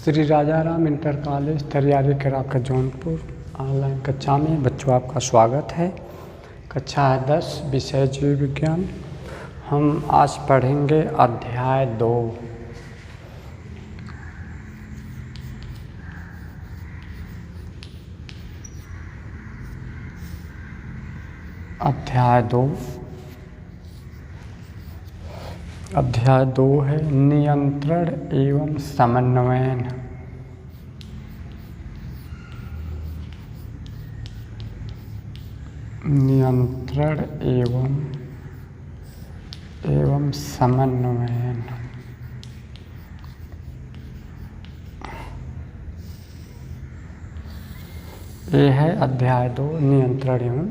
Shri Rajaram inter college Tariyari Keraka Jaunpur online कक्षा में बच्चों आपका स्वागत है। कक्षा है 10 विषय जीव विज्ञान। हम आज पढ़ेंगे अध्याय 2। अध्याय 2 है नियंत्रण एवं समन्वयन। नियंत्रण एवं समन्वयन। ये है अध्याय 2 नियंत्रण एवं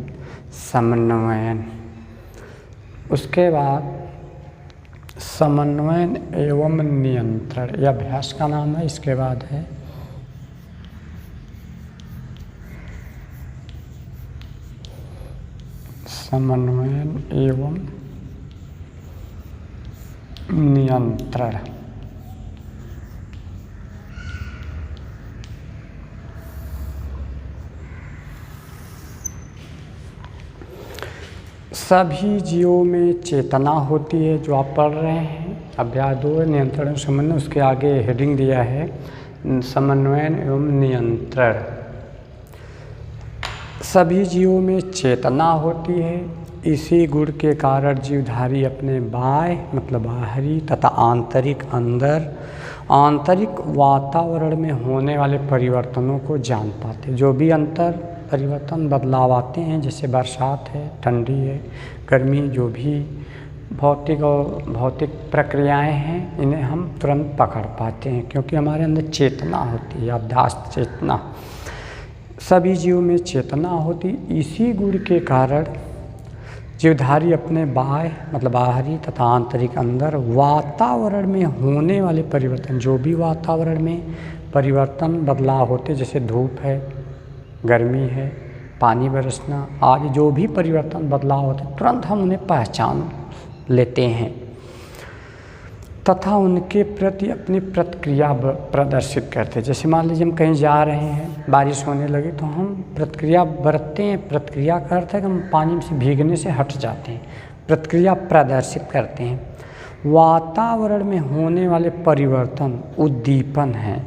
समन्वयन। उसके बाद समन्वयन एवं नियंत्रण यह अभ्यास का नाम है। इसके बाद है समन्वयन एवं नियंत्रण। सभी जीवों में चेतना होती है, जो आप पढ़ रहे हैं। अध्याय 2 नियंत्रण एवं समन्वय। उसके आगे हेडिंग दिया है समन्वयन एवं नियंत्रण। सभी जीवों में चेतना होती है। इसी गुण के कारण जीवधारी अपने बाह्य मतलब बाहरी तथा आंतरिक वातावरण में होने वाले परिवर्तनों को जान पाते। जो भी परिवर्तन बदलाव आते हैं, जैसे बरसात है, ठंडी है, गर्मी, जो भी भौतिक प्रक्रियाएं हैं, इन्हें हम तुरंत पकड़ पाते हैं क्योंकि हमारे अंदर चेतना होती है, अभ्यास चेतना। सभी जीवों में चेतना होती। इसी गुण के कारण जीवधारी अपने बाह्य मतलब बाहरी तथा आंतरिक वातावरण में होने वाले परिवर्तन, जो भी वातावरण में परिवर्तन बदलाव होते, जैसे धूप है, गर्मी है, पानी बरसना आदि जो भी परिवर्तन बदलाव होते, तुरंत हम उन्हें पहचान लेते हैं तथा उनके प्रति अपनी प्रतिक्रिया प्रदर्शित करते हैं। जैसे मान लीजिए हम कहीं जा रहे हैं, बारिश होने लगी तो हम प्रतिक्रिया बरतते हैं। प्रतिक्रिया करते हैं कि हम पानी से भीगने से हट जाते हैं, प्रतिक्रिया प्रदर्शित करते हैं। वातावरण में होने वाले परिवर्तन उद्दीपन है,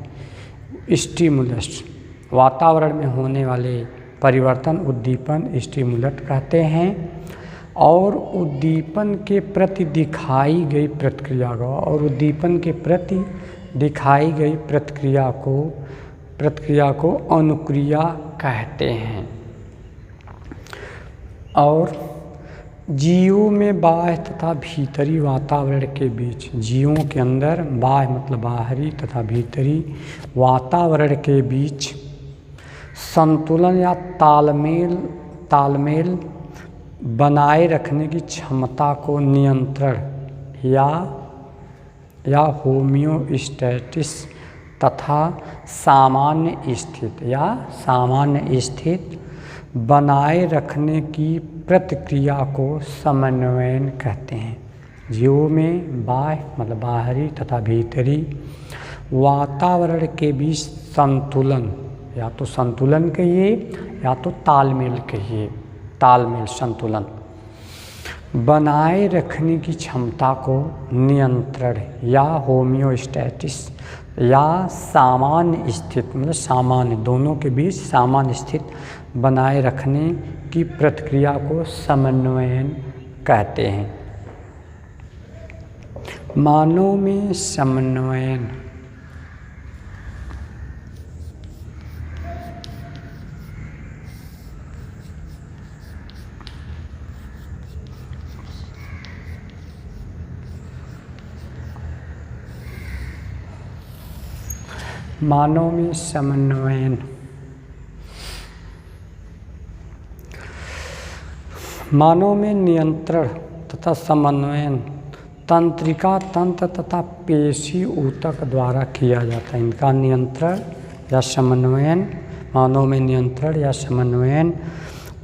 स्टिमुलस। वातावरण में होने वाले परिवर्तन उद्दीपन स्टिमुलट कहते हैं। और उद्दीपन के प्रति दिखाई गई प्रतिक्रिया को प्रतिक्रिया को अनुक्रिया कहते हैं। और जीवों में बाह्य तथा भीतरी वातावरण के बीच, जीवों के अंदर बाह्य मतलब बाहरी तथा भीतरी वातावरण के बीच संतुलन या तालमेल बनाए रखने की क्षमता को नियंत्रण या होमियोस्टैटिस तथा सामान्य स्थिति बनाए रखने की प्रतिक्रिया को समन्वयन कहते हैं। जीवों में बाह्य मतलब बाहरी तथा भीतरी वातावरण के बीच संतुलन, या तो संतुलन कहिए या तो तालमेल कहिए, संतुलन बनाए रखने की क्षमता को नियंत्रण या होमियोस्टैटिस या सामान्य स्थिति मतलब सामान्य, दोनों के बीच सामान्य स्थिति बनाए रखने की प्रतिक्रिया को समन्वयन कहते हैं। मानव में समन्वयन मानव में नियंत्रण तथा समन्वयन तंत्रिका तंत्र तथा पेशी ऊतक द्वारा किया जाता है। इनका नियंत्रण या समन्वयन, मानव में नियंत्रण या समन्वयन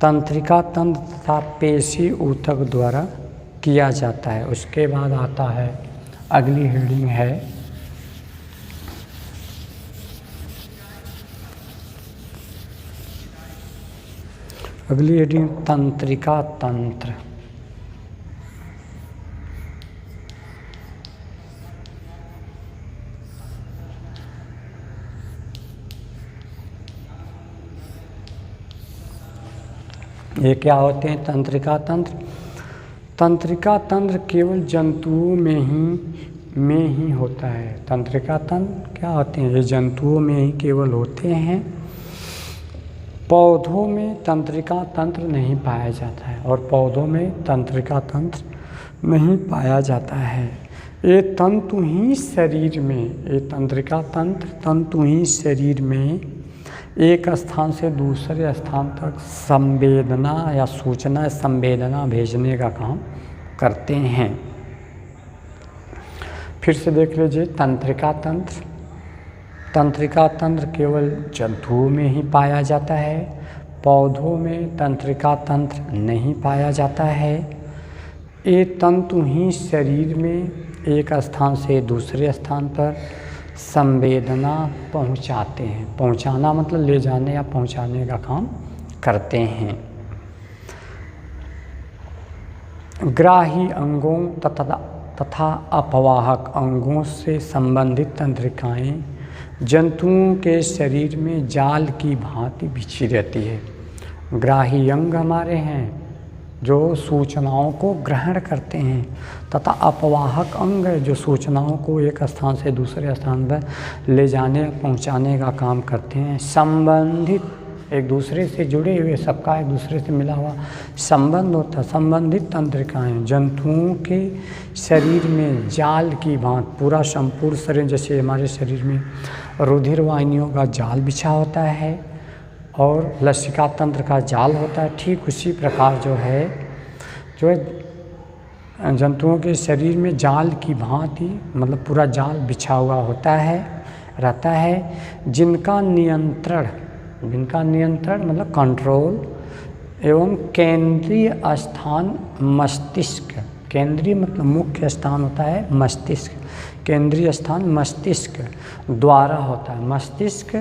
तंत्रिका तंत्र तथा पेशी ऊतक द्वारा किया जाता है। उसके बाद आता है अगली हेडिंग है अगली हेडिंग तंत्रिका तंत्र। ये क्या होते हैं तंत्रिका तंत्र? तंत्रिका तंत्र केवल जंतुओं में ही होता है। तंत्रिका तंत्र क्या होते हैं? ये जंतुओं में ही केवल होते हैं। पौधों में तंत्रिका तंत्र नहीं पाया जाता है और पौधों में तंत्रिका तंत्र नहीं पाया जाता है। ये तंतु ही शरीर में, ये तंत्रिका तंत्र तंतु ही शरीर में एक स्थान से दूसरे स्थान तक संवेदना या सूचना संवेदना भेजने का काम करते हैं। फिर से देख लीजिए तंत्रिका तंत्र। तंत्रिका तंत्र केवल जंतुओं में ही पाया जाता है। पौधों में तंत्रिका तंत्र नहीं पाया जाता है। ये तंतु ही शरीर में एक स्थान से दूसरे स्थान पर संवेदना पहुंचाते हैं। पहुंचाना मतलब ले जाने या पहुंचाने का काम करते हैं। ग्राही अंगों तथा अपवाहक अंगों से संबंधित तंत्रिकाएं जंतुओं के शरीर में जाल की भांति बिछी रहती है। ग्राही अंग हमारे हैं जो सूचनाओं को ग्रहण करते हैं, तथा अपवाहक अंग है जो सूचनाओं को एक स्थान से दूसरे स्थान पर ले जाने पहुंचाने का काम करते हैं। संबंधित एक दूसरे से जुड़े हुए, सबका एक दूसरे से मिला हुआ संबंध होता है। संबंधित तंत्रिकाएं जंतुओं के शरीर में जाल की भांति, पूरा संपूर्ण शरीर जैसे हमारे शरीर में रुधिर वाहिनियों का जाल बिछा होता है और लसिका तंत्र का जाल होता है, ठीक उसी प्रकार जो है जंतुओं के शरीर में जाल की भांति मतलब पूरा जाल बिछा हुआ होता है, रहता है, जिनका नियंत्रण मतलब कंट्रोल एवं केंद्रीय स्थान मस्तिष्क। केंद्रीय मतलब मुख्य स्थान होता है मस्तिष्क, केंद्रीय स्थान मस्तिष्क द्वारा होता है। मस्तिष्क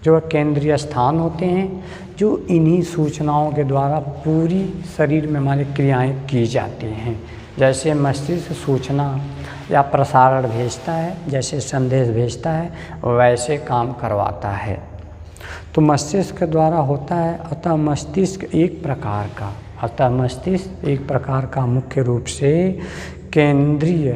जो केंद्रीय स्थान होते हैं जो इन्हीं सूचनाओं के द्वारा पूरी शरीर में हमारी क्रियाएं की जाती हैं। जैसे मस्तिष्क सूचना या प्रसारण भेजता है, जैसे संदेश भेजता है, वैसे काम करवाता है। तो मस्तिष्क द्वारा होता है। अतः मस्तिष्क एक प्रकार का मुख्य रूप से केंद्रीय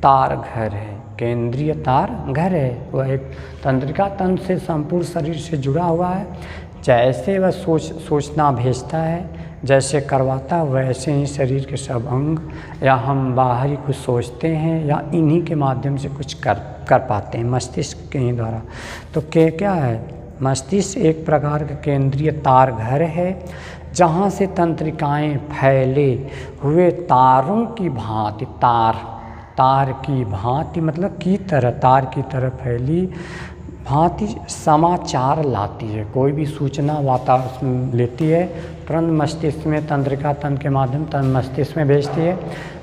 तार घर है। केंद्रीय तार घर है, वह एक तंत्रिका तंत्र से संपूर्ण शरीर से जुड़ा हुआ है। जैसे वह सूचना भेजता है, जैसे करवाता है, वैसे ही शरीर के सब अंग या हम बाहरी कुछ सोचते हैं या इन्हीं के माध्यम से कुछ कर पाते हैं मस्तिष्क के ही द्वारा। तो क्या है? मस्तिष्क एक प्रकार का केंद्रीय तार घर है जहाँ से तंत्रिकाएं फैले हुए तारों की भांति, तार की भांति मतलब तार की तरह फैली भांति समाचार लाती है। कोई भी सूचना वातावरण लेती है, तुरंत मस्तिष्क में तंत्रिका तंत्र के माध्यम मस्तिष्क में भेजती है।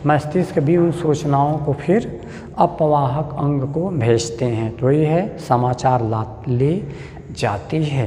मस्तिष्क भी उन सूचनाओं को फिर अपवाहक अंग को भेजते हैं। तो ये है समाचार ले जाती है।